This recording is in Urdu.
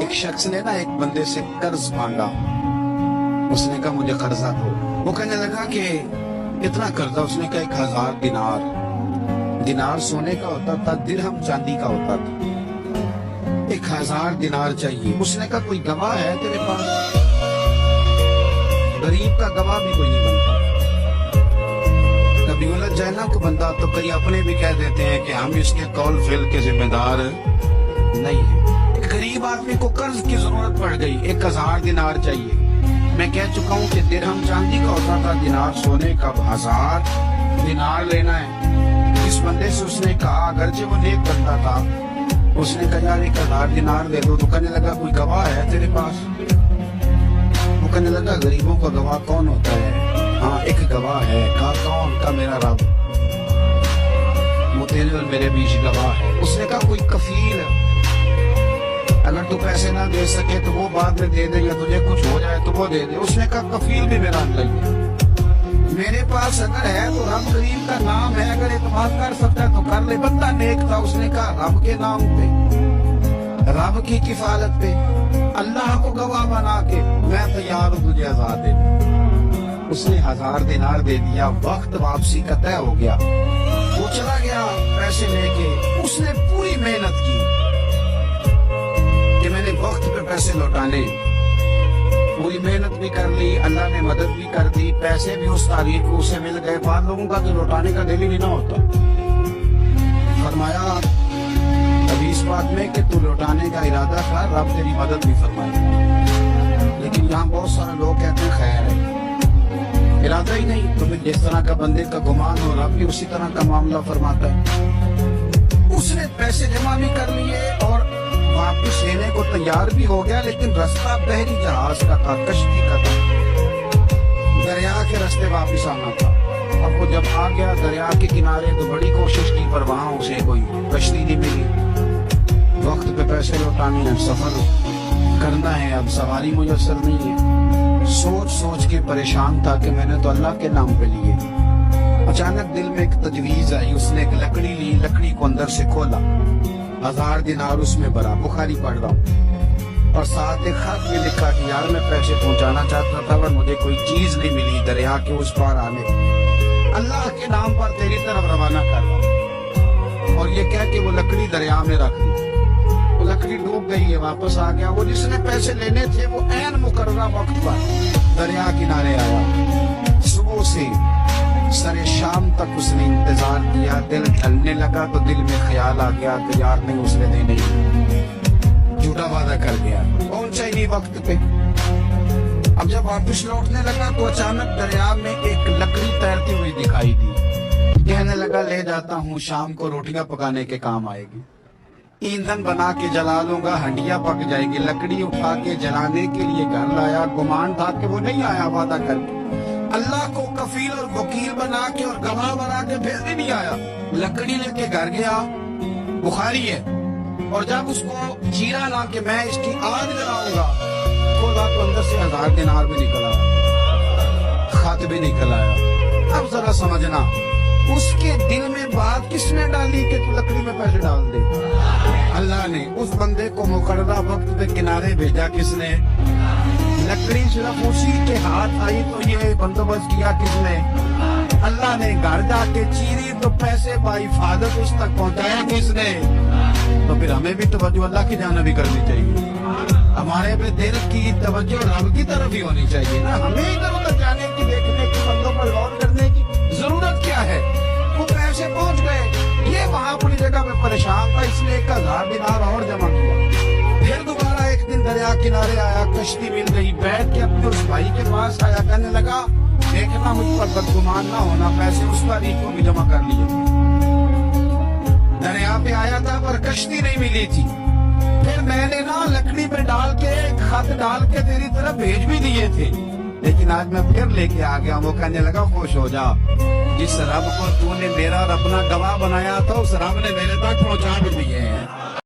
ایک شخص نے نا ایک بندے سے قرض مانگا. اس نے کہا مجھے قرضہ دو. وہ کہنے لگا کہ کتنا قرضہ؟ اس نے کہا 1000 دینار. دینار سونے کا ہوتا تھا، درہم چاندی کا ہوتا تھا. 1000 دینار چاہیے. اس نے کہا کوئی گواہ ہے تیرے پاس؟ غریب کا گواہ بھی کوئی نہیں بنتا. کبھی الجھ جائے نا کوئی بندہ تو کئی اپنے بھی کہہ دیتے ہیں کہ ہم اس کے قول فعل کے ذمہ دار نہیں ہیں. ایک غریب آدمی کو قرض کی ضرورت پڑ گئی، 1000 دینار چاہیے. میں کہہ چکا ہوں کہ درہم چاندی کا ہوتا تھا، دینار سونے کا. 1000 دینار لینا ہے. اس بندے سے اس نے کہا، اگرچہ وہ نیک بندہ تھا، اس نے کہا یار 1000 دینار دے دو. تو کہنے لگا کوئی گواہ ہے تیرے پاس؟ وہ کہنے لگا غریبوں کا گواہ کون ہوتا ہے؟ ہاں ایک گواہ ہے. کہا کون؟ کا میرا رب، وہ تیرے اور میرے بیچ گواہ ہے. اس نے کہا کوئی کفیل ہے، اگر تو پیسے نہ دے سکے تو وہ بعد میں دے دے، یا تجھے کچھ ہو جائے تو وہ دے دے. اس نے کہا کفیل بھی میرا نہیں ہے، میرے پاس اگر ہے تو رب کریم کا نام ہے، اگر اعتماد کر سکتا ہے تو کر لے. بندہ نیک تھا. اس نے کہا رب کے نام پہ، رب کی کفالت پہ، اللہ کو گواہ بنا کے میں تیار ہوں تجھے آزاد دے دوں. اس نے 1000 دینار دے دیا. وقت واپسی کا طے ہو گیا. وہ چلا گیا پیسے لے کے. اس نے پوری محنت کی کہ میں نے وقت پہ پیسے لوٹانے. پوری محنت بھی کر لی، اللہ نے مدد بھی کر دی. پیسے بھی اس تاریخ کو اسے مل گئے. بعض لوگوں کا تو لوٹانے کا دل ہی نہیں نہ ہوتا. فرمایا ابھی اس بات میں کہ تو لوٹانے کا ارادہ کر، رب تیری مدد بھی فرمائے. لیکن یہاں بہت سارے لوگ کہتے ہیں خیر ہے، ارادہ ہی نہیں. تو جس طرح کا بندے کا گمان ہو، رب بھی اسی طرح کا معاملہ فرماتا ہے. اس نے پیسے جمع بھی کر لیے اور واپس لینے کو تیار بھی ہو گیا. لیکن رستہ بحری جہاز کا تھا، کشتی کا تھا، دریا کے راستے واپس آنا تھا. اب وہ جب آ گیا دریا کے کنارے تو بڑی کوشش کی، پر وہاں اسے کوئی کشتی نہیں ملی. وقت پہ پیسے لوٹانے ہیں، سفر کرنا ہے، اب سواری میسر نہیں ہے. سوچ سوچ کے پریشان تھا کہ میں نے تو اللہ کے نام پہ لیے. اچانک دل میں ایک تجویز آئی. اس نے ایک لکڑی لی، لکڑی کو اندر سے کھولا، 1000 دینار اس میں بھرا. بخاری پڑھ رہا ہوں. اور ساتھ ایک خط میں لکھا کہ یار میں پیسے پہنچانا چاہتا تھا پر مجھے کوئی چیز نہیں ملی دریا کے اس پار آنے. اللہ کے نام پر تیری طرف روانہ کر رہا ہوں. اور یہ کہہ کہ وہ لکڑی دریا میں رکھ دی. وہ لکڑی ڈوب گئی ہے. واپس آ گیا. وہ جس نے پیسے لینے تھے وہ عین مقررہ وقت پر دریا کنارے آیا. صبح سے سر شام تک اس نے انتظار کیا. دل ڈھلنے لگا تو دل میں خیال آ گیا کہ یار نہیں اس نے دینے، جھوٹا وعدہ کر گیا، پہنچا ہی نہیں وقت پہ. اب جب واپس لوٹنے لگا تو اچانک دریا میں ایک لکڑی تیرتی ہوئی دکھائی دی. کہنے لگا لے جاتا ہوں، شام کو روٹیاں پکانے کے کام آئے گی. ایندھن بنا کے جلا لوں گا، ہنڈیا پک جائے گی. لکڑی اٹھا کے جلانے کے لیے گھر لایا. گمان تھا کہ وہ نہیں آیا وعدہ کر کے. اللہ کو کفیل اور وکیل بنا کے اور گواہ بنا کے پھر بھی نہیں آیا. لکڑی لے کے گھر گیا. بخاری ہے. اور جب اس کو چیرا لا کہ میں اس کی آگ جلاؤں گا، کھولا تو اندر سے 1000 دینار بھی نکل آیا، خط بھی نکل آیا. اب ذرا سمجھنا، اس کے دل میں بات کس نے ڈالی کہ تو لکڑی میں پیسے ڈال دے؟ اللہ نے. اس بندے کو مقررہ وقت پہ کنارے بھیجا کس نے؟ لکڑی صرف اسی کے ہاتھ آئی تو یہ بندوبست کیا کس نے؟ اللہ نے. گھر جا کے چیری تو پیسے بائی حفاظت اس تک پہنچایا کس نے؟ تو پھر ہمیں بھی توجہ اللہ کی جانب بھی کرنی چاہیے. ہمارے پہ دل کی توجہ رب کی طرف ہی ہونی چاہیے نا. ہمیں ادھر ادھر جانے کی، دیکھنے کی، بندوں پر غور کرنے کی ضرورت کیا ہے؟ وہ پیسے پہنچ گئے. یہ وہاں اپنی جگہ پہ پریشان تھا، اس نے 1000 دینار اور جمع کیا. پھر دوبارہ ایک دن دریا کنارے آیا، کشتی مل گئی. بیٹھ کے اپنے اس بھائی کے پاس آیا. کہنے لگا دیکھنا مجھ پر بدگمان نہ ہونا، پیسے اس تاریخ کو بھی جمع کر لیے. دریا پہ آیا تھا پر کشتی نہیں ملی تھی. پھر میں نے نا لکڑی پہ ڈال کے خط ڈال کے تیری طرف بھیج بھی دیے تھے، لیکن آج میں پھر لے کے آ گیا. وہ کہنے لگا خوش ہو جا، جس رب کو تو نے میرا اور اپنا گواہ بنایا تھا اس رب نے میرے تک پہنچا بھی دیے ہیں.